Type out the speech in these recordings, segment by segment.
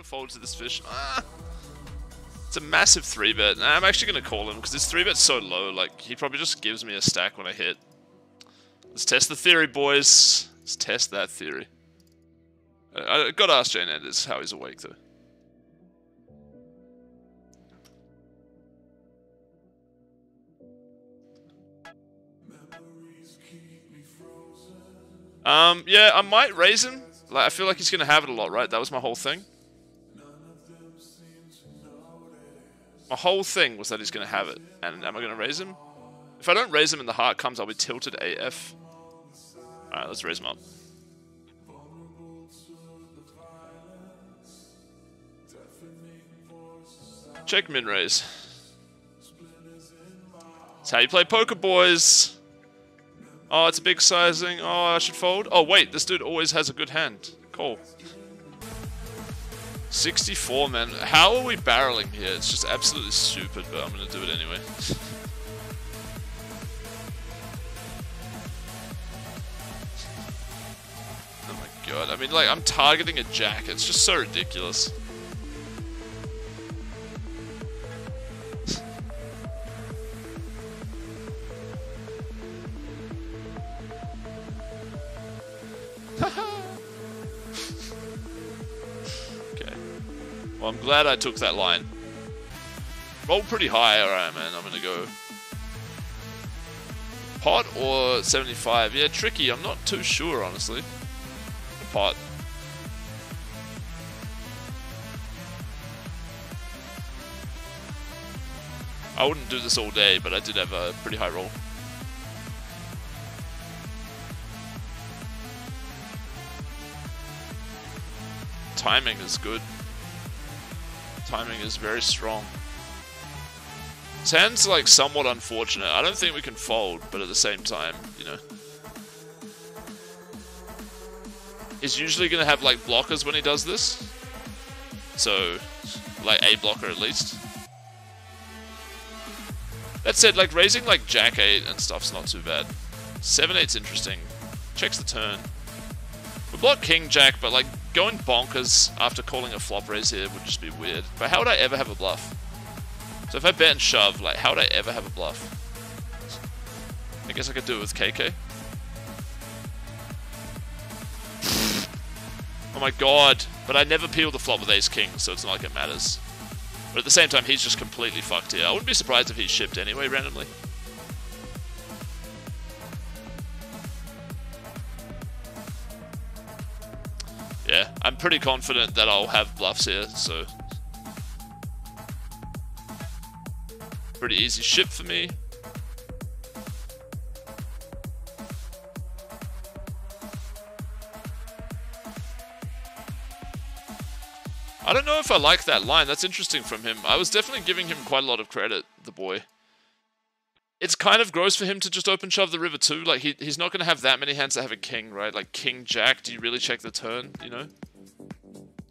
to fold to this fish. It's a massive 3-bet. Nah, I'm actually going to call him because his 3-bet's so low. Like, he probably just gives me a stack when I hit. Let's test the theory, boys. Let's test that theory. I got to ask Jane Anders how he's awake, though. Yeah, I might raise him. Like, I feel like he's going to have it a lot, right? That was my whole thing. My whole thing was that he's going to have it. And am I going to raise him? If I don't raise him and the heart comes, I'll be tilted AF. Alright, let's raise him up. Check min raise. That's how you play poker, boys. Oh, it's a big sizing. Oh, I should fold. Oh, wait, this dude always has a good hand. Cool. 64, man. How are we barreling here? It's just absolutely stupid, but I'm going to do it anyway. Oh my god. I mean, like, I'm targeting a jack. It's just so ridiculous. Okay. Well, I'm glad I took that line. Rolled pretty high. Alright, man. I'm gonna go pot or 75. Yeah, tricky. I'm not too sure, honestly. Pot. I wouldn't do this all day, but I did have a pretty high roll. Timing is good. Timing is very strong. His hand's like somewhat unfortunate. I don't think we can fold, but at the same time, you know. He's usually going to have like blockers when he does this. So, like a blocker at least. That said, like raising like Jack 8 and stuff's not too bad. 7-8's interesting. Checks the turn. We block King Jack, but like going bonkers after calling a flop raise here would just be weird. But how would I ever have a bluff? So if I bet and shove, like how would I ever have a bluff? I guess I could do it with KK. Oh my god. But I never peel the flop with ace king, so it's not like it matters. But at the same time, he's just completely fucked here. I wouldn't be surprised if he's shipped anyway, randomly. Yeah, I'm pretty confident that I'll have bluffs here, so... Pretty easy ship for me. I don't know if I like that line. That's interesting from him. I was definitely giving him quite a lot of credit, the boy. It's kind of gross for him to just open shove the river too. Like, he's not going to have that many hands that have a king, right? Like, king jack, do you really check the turn, you know?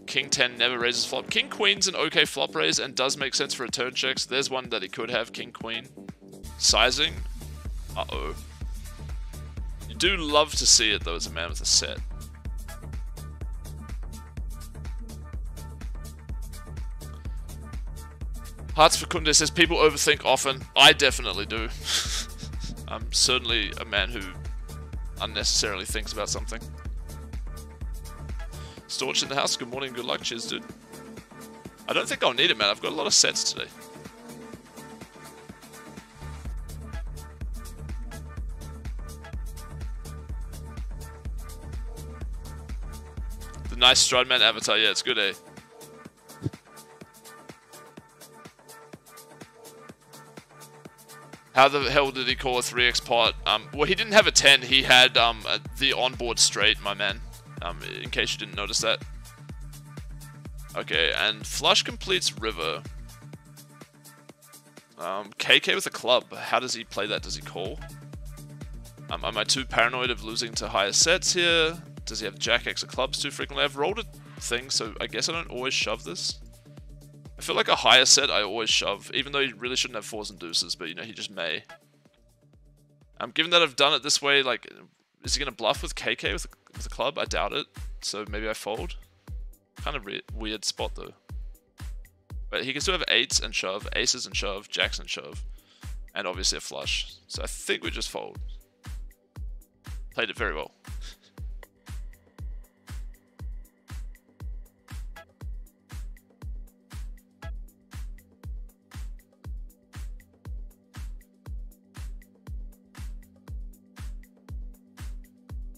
King 10 never raises flop. King queen's an okay flop raise and does make sense for a turn check. So there's one that he could have, king queen. Sizing. Uh-oh. You do love to see it, though, as a man with a set. Hearts for Kunde says, people overthink often. I definitely do. I'm certainly a man who unnecessarily thinks about something. Storch in the house, good morning, good luck, cheers, dude. I don't think I'll need it, man. I've got a lot of sets today. The nice Stradman avatar, yeah, it's good, eh? How the hell did he call a 3x pot? Well, he didn't have a 10. He had the onboard straight, my man. In case you didn't notice that. Okay, and flush completes river. KK with a club. How does he play that? Does he call? Am I too paranoid of losing to higher sets here? Does he have Jack X of clubs too frequently? I've rolled a thing, so I guess I don't always shove this. I feel like a higher set I always shove, even though he really shouldn't have fours and deuces, but you know, he just may. Given that I've done it this way, like, is he going to bluff with KK with a club? I doubt it, so maybe I fold. Kind of weird spot though. But he can still have 8s and shove, aces and shove, jacks and shove, and obviously a flush. So I think we just fold. Played it very well.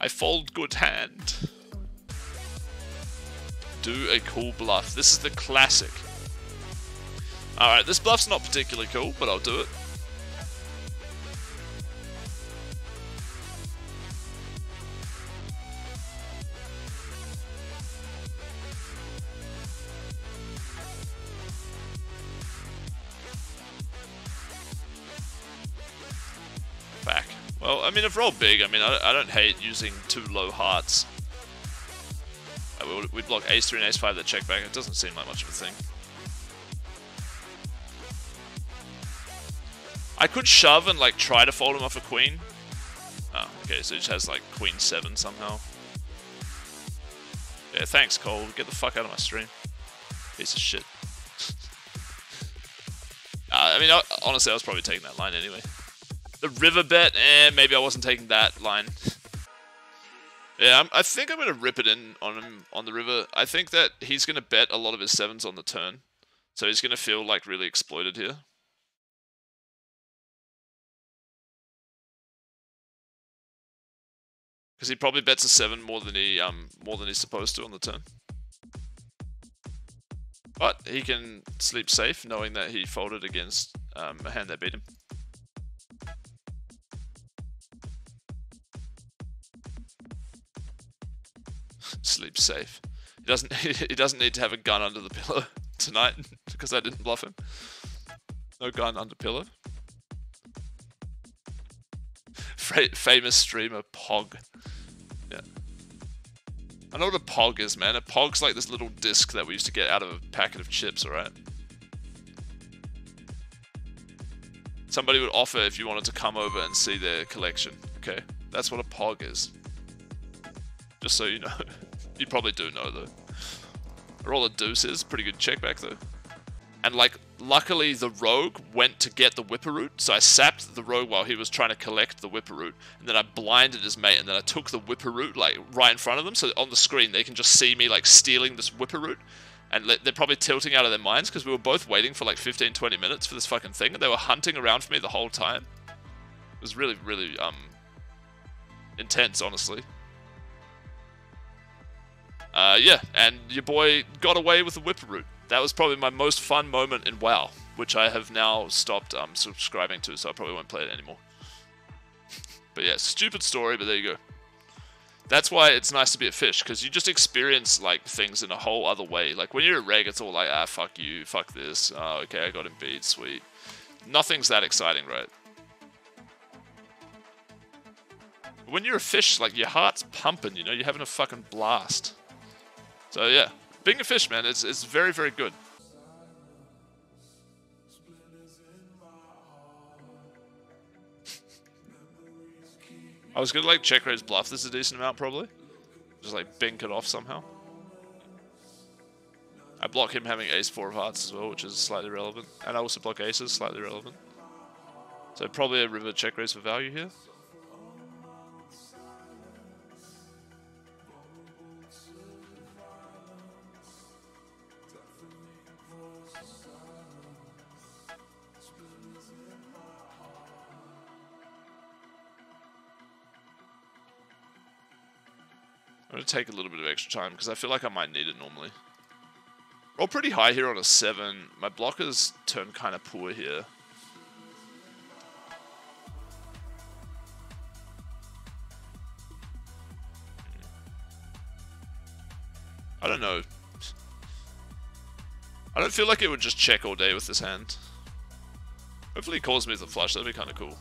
I fold good hand. Do a cool bluff. This is the classic. Alright, this bluff's not particularly cool, but I'll do it. Back. Well, I mean, I've rolled big. I mean, I don't hate using 2 low hearts. We block ace 3 and ace 5 that check back. It doesn't seem like much of a thing. I could shove and like try to fold him off a queen. Oh, okay, so he just has like queen 7 somehow. Yeah, thanks Cole. Get the fuck out of my stream. Piece of shit. I mean, honestly, I was probably taking that line anyway. The river bet, maybe I wasn't taking that line. Yeah, I think I'm going to rip it in on him on the river. I think that he's going to bet a lot of his 7s on the turn. So he's going to feel like really exploited here. Because he probably bets a 7 more than he's supposed to on the turn. But he can sleep safe knowing that he folded against a hand that beat him. Sleep safe. He doesn't need to have a gun under the pillow tonight because I didn't bluff him. No gun under pillow. Famous streamer Pog. Yeah. I know what a Pog is, man. A Pog's like this little disc that we used to get out of a packet of chips, alright? Somebody would offer if you wanted to come over and see their collection, okay? That's what a Pog is. Just so you know. You probably do know, though. Roll a deuces. Pretty good check back, though. And, like, luckily the rogue went to get the Whipperoot, so I sapped the rogue while he was trying to collect the Whipperoot, and then I blinded his mate, and then I took the Whipperoot, like, right in front of them, so on the screen they can just see me, like, stealing this Whipperoot, and they're probably tilting out of their minds, because we were both waiting for, like, 15-20 minutes for this fucking thing, and they were hunting around for me the whole time. It was really, really, intense, honestly. Yeah, and your boy got away with the Whipperoot. That was probably my most fun moment in WoW, which I have now stopped subscribing to, so I probably won't play it anymore. But yeah, stupid story, but there you go. That's why it's nice to be a fish, because you just experience like things in a whole other way. Like when you're a reg, it's all like, ah, fuck you, fuck this. Oh, okay, I got him beat, sweet. Nothing's that exciting, right? But when you're a fish, like your heart's pumping, you know, you're having a fucking blast. So yeah, being a fish, man, it's very, very good. I was gonna like check raise bluff this a decent amount probably. Just like bink it off somehow. I block him having ace 4 of hearts as well, which is slightly relevant. And I also block aces, slightly relevant. So probably a river check raise for value here. I'm going to take a little bit of extra time because I feel like I might need it normally. Roll pretty high here on a 7. My blockers turn kind of poor here. I don't know. I don't feel like it would just check all day with this hand. Hopefully he calls me with a flush, that'd be kind of cool.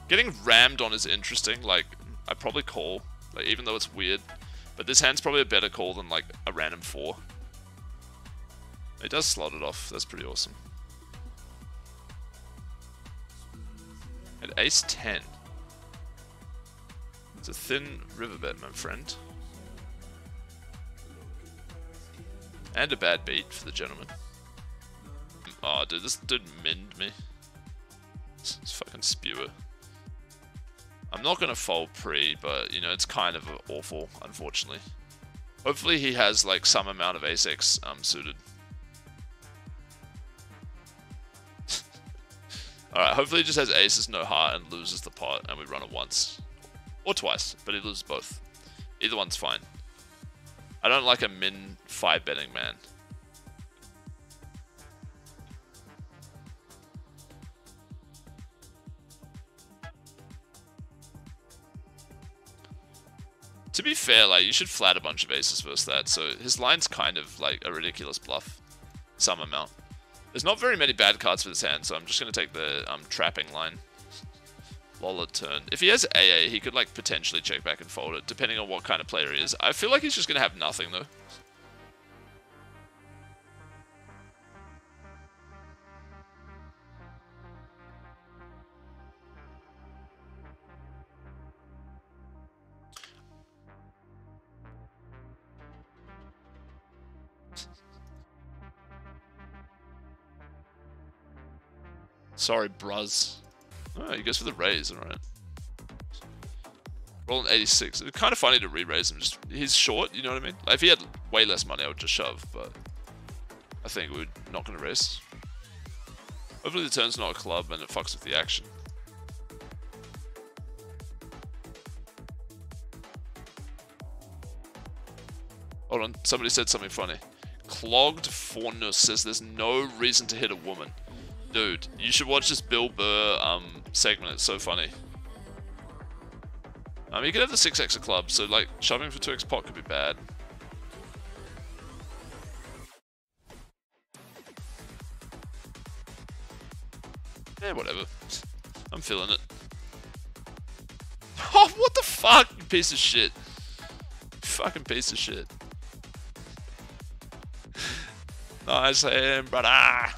Getting rammed on is interesting, like, I'd probably call, like, even though it's weird. But this hand's probably a better call than, like, a random 4. It does slot it off, that's pretty awesome. At ace 10. It's a thin river bet, my friend. And a bad beat for the gentleman. Oh, dude, this dude minned me. It's fucking spewer. I'm not gonna fold pre, but, you know, it's kind of awful, unfortunately. Hopefully he has, like, some amount of ace-x suited. Alright, hopefully he just has aces, no heart, and loses the pot, and we run it once. Or twice, but he loses both. Either one's fine. I don't like a min 5 betting man. To be fair, like, you should flat a bunch of aces versus that, so his line's kind of like a ridiculous bluff. Some amount. There's not very many bad cards for this hand, so I'm just going to take the trapping line. Lolla turn. If he has AA, he could like potentially check back and fold it, depending on what kind of player he is. I feel like he's just going to have nothing, though. Sorry, bruz. Oh, he goes for the raise, alright. Rolling 86. It's kind of funny to re-raise him. Just he's short, you know what I mean? Like, if he had way less money, I would just shove, but I think we're not going to raise. Hopefully the turn's not a club and it fucks with the action. Hold on, somebody said something funny. Clogged Fornus says there's no reason to hit a woman. Dude, you should watch this Bill Burr segment, it's so funny. You could have the 6x a club, so like shoving for 2x pot could be bad. Yeah, whatever. I'm feeling it. Oh, what the fuck, you piece of shit. You fucking piece of shit. Nice hand, brother.